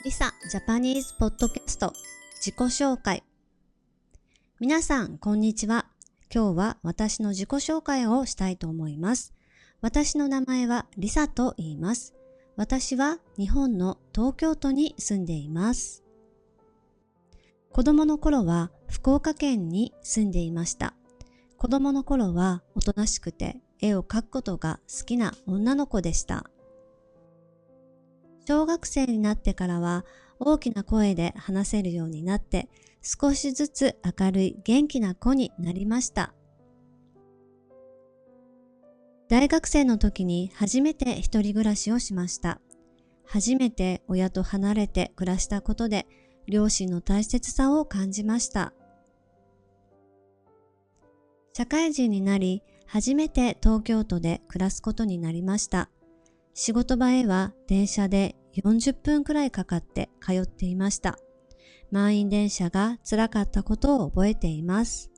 リサジャパニーズポッドキャスト自己紹介。皆さんこんにちは。今日は私の自己紹介をしたいと思います。私の名前はリサと言います。私は日本の東京都に住んでいます。子供の頃は福岡県に住んでいました。子供の頃はおとなしくて絵を描くことが好きな女の子でした。小学生になってからは大きな声で話せるようになって少しずつ明るい元気な子になりました。大学生の時に初めて一人暮らしをしました。初めて親と離れて暮らしたことで両親の大切さを感じました。社会人になり初めて東京都で暮らすことになりました。仕事場へは電車で40分くらいかかって通っていました。満員電車が辛かったことを覚えています。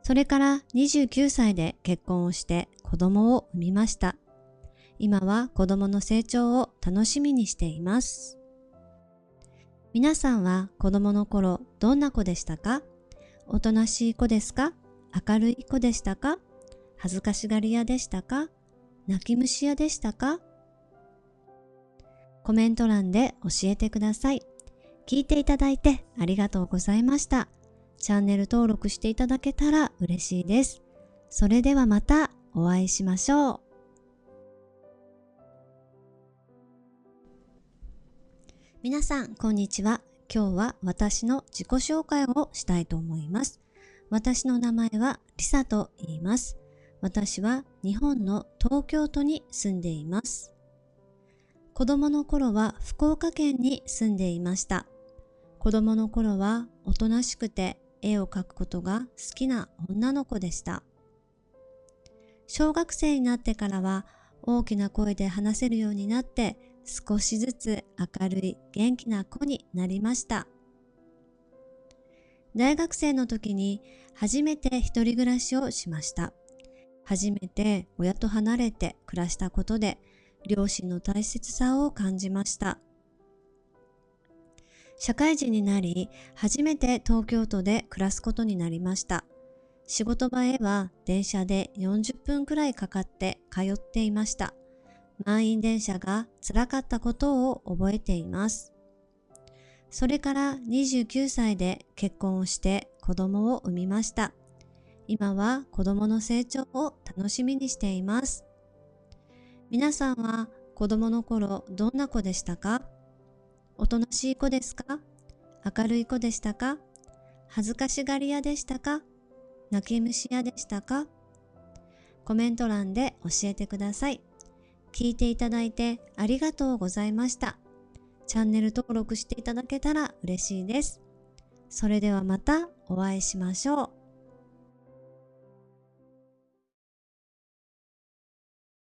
それから29歳で結婚をして子供を産みました。今は子供の成長を楽しみにしています。皆さんは子供の頃どんな子でしたか？おとなしい子ですか？明るい子でしたか？恥ずかしがり屋でしたか？泣き虫屋でしたか？コメント欄で教えてください。聞いていただいてありがとうございました。チャンネル登録していただけたら嬉しいです。それではまたお会いしましょう。皆さんこんにちは。今日は私の自己紹介をしたいと思います。私の名前はリサと言います。私は日本の東京都に住んでいます。子供の頃は福岡県に住んでいました。子供の頃はおとなしくて絵を描くことが好きな女の子でした。小学生になってからは大きな声で話せるようになって少しずつ明るい元気な子になりました。大学生の時に初めて一人暮らしをしました。初めて親と離れて暮らしたことで両親の大切さを感じました。社会人になり初めて東京都で暮らすことになりました。仕事場へは電車で40分くらいかかって通っていました。満員電車が辛かったことを覚えています。それから29歳で結婚をして子供を産みました。今は子供の成長を楽しみにしています。皆さんは子供の頃どんな子でしたか？おとなしい子ですか？明るい子でしたか？恥ずかしがり屋でしたか？泣き虫屋でしたか？コメント欄で教えてください。聞いていただいてありがとうございました。チャンネル登録していただけたら嬉しいです。それではまたお会いしましょう。